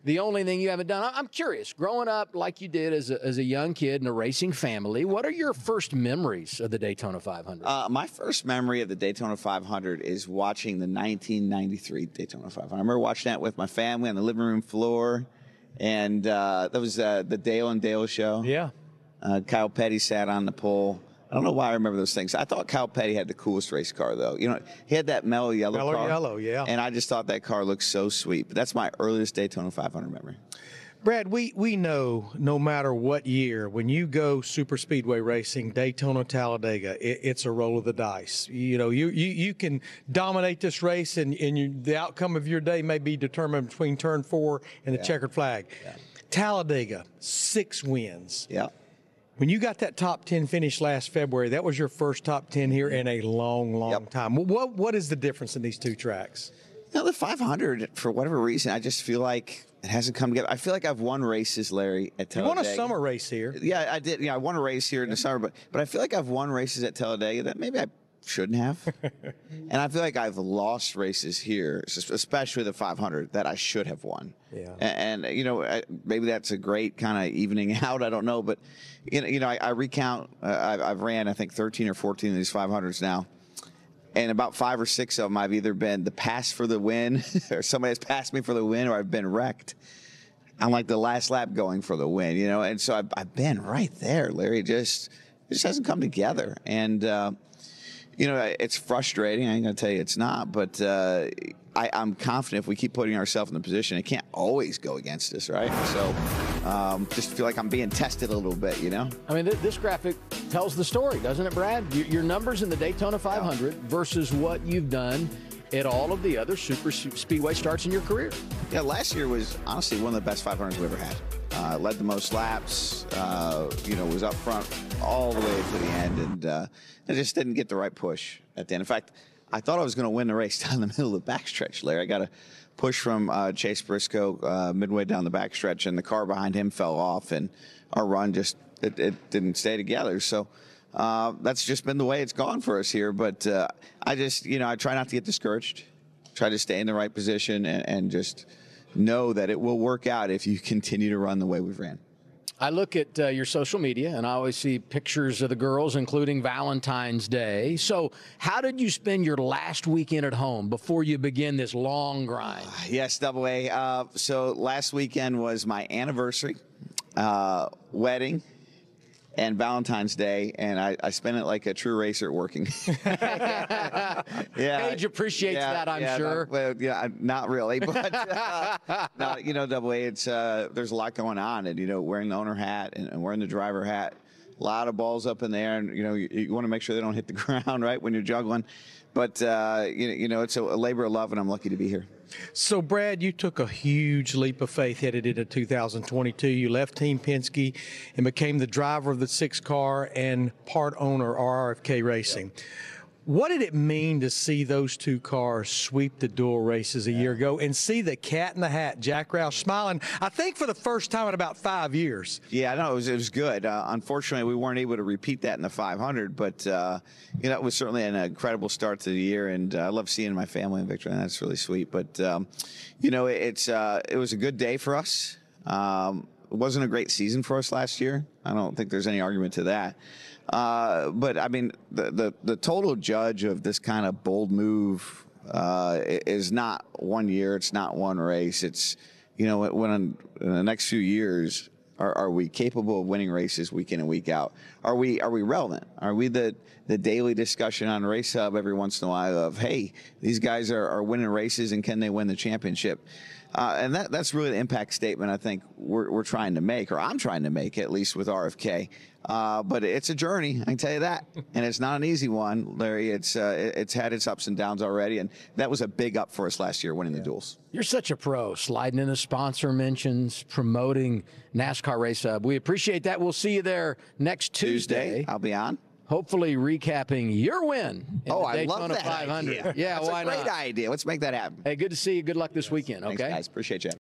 the only thing you haven't done. I'm curious, growing up like you did as a young kid in a racing family, what are your first memories of the Daytona 500? My first memory of the Daytona 500 is watching the 1993 Daytona 500. I remember watching that with my family on the living room floor, and that was the Dale and Dale show. Yeah. Kyle Petty sat on the pole. I don't know why I remember those things. I thought Kyle Petty had the coolest race car, though. You know, he had that mellow yellow car. Mellow yellow, yeah. And I just thought that car looked so sweet. But that's my earliest Daytona 500 memory. Brad, we know no matter what year, when you go super speedway racing, Daytona, Talladega, it's a roll of the dice. You know, you can dominate this race, and the outcome of your day may be determined between turn 4 and the checkered flag. Yeah. Talladega, 6 wins. Yeah. When you got that top 10 finish last February, that was your first top 10 here in a long time. What is the difference in these two tracks? You know, the 500, for whatever reason, I just feel like it hasn't come together. I feel like I've won races, Larry, at Talladega. You won a summer race here. Yeah, I did. Yeah, I won a race here in the summer, but I feel like I've won races at Talladega that maybe I shouldn't have. And I feel like I've lost races here, especially the 500, that I should have won. Yeah. And you know, maybe that's a great kind of evening out. I don't know, but you know, I recount. I've ran, I think, 13 or 14 of these 500s now. And about 5 or 6 of them, I've either been the pass for the win, or somebody has passed me for the win, or I've been wrecked. I'm like the last lap going for the win, you know. And so I've been right there, Larry. It just hasn't come together. And you know, it's frustrating. I ain't going to tell you it's not, but I'm confident if we keep putting ourselves in the position, it can't always go against us, right? So just feel like I'm being tested a little bit, you know? I mean, this graphic tells the story, doesn't it, Brad? Your numbers in the Daytona 500 versus what you've done at all of the other super speedway starts in your career. Yeah, last year was honestly one of the best 500s we ever had. Led the most laps, you know, was up front all the way to the end, and I just didn't get the right push at the end. In fact, I thought I was going to win the race down the middle of the backstretch, Larry. I got a push from Chase Briscoe midway down the backstretch, and the car behind him fell off, and our run just it didn't stay together. So that's just been the way it's gone for us here. But I just, you know, I try not to get discouraged, try to stay in the right position, and just know that it will work out if you continue to run the way we've ran. I look at your social media, and I always see pictures of the girls, including Valentine's Day. So how did you spend your last weekend at home before you begin this long grind? Yes, Double A. So last weekend was my anniversary, wedding, and Valentine's Day, and I spent it like a true racer working. Yeah, Paige appreciates that, I'm sure. Not really, but no, you know, Double A, it's there's a lot going on, and you know, wearing the owner hat and wearing the driver hat, a lot of balls up in the air, and you know, you want to make sure they don't hit the ground, right, when you're juggling. But you know, it's a labor of love, and I'm lucky to be here. So, Brad, you took a huge leap of faith headed into 2022. You left Team Penske and became the driver of the 6 car and part owner of RFK Racing. Yep. What did it mean to see those 2 cars sweep the dual races a year ago and see the cat in the hat, Jack Roush, smiling, I think, for the first time in about 5 years? Yeah, I know, it was good. Unfortunately, we weren't able to repeat that in the 500, but, you know, it was certainly an incredible start to the year, and I love seeing my family in victory, and that's really sweet. But, you know, it was a good day for us. It wasn't a great season for us last year. I don't think there's any argument to that. But I mean, the total judge of this kind of bold move is not 1 year. It's not one race. It's, you know, in the next few years, are we capable of winning races week in and week out? Are we relevant? Are we the daily discussion on Racehub every once in a while of, hey, these guys are winning races, and can they win the championship? And that's really the impact statement I think we're trying to make, or I'm trying to make, at least with RFK. But it's a journey, I can tell you that, and it's not an easy one, Larry. It's had its ups and downs already, and that was a big up for us last year, winning the duels. You're such a pro, sliding into sponsor mentions, promoting NASCAR Racehub. We appreciate that. We'll see you there next Tuesday. I'll be on. Hopefully recapping your win in the I Daytona love that 500. idea. Yeah, That's why a great not? idea. Let's make that happen. Hey, good to see you. Good luck this weekend, okay? Thanks, guys. Appreciate you.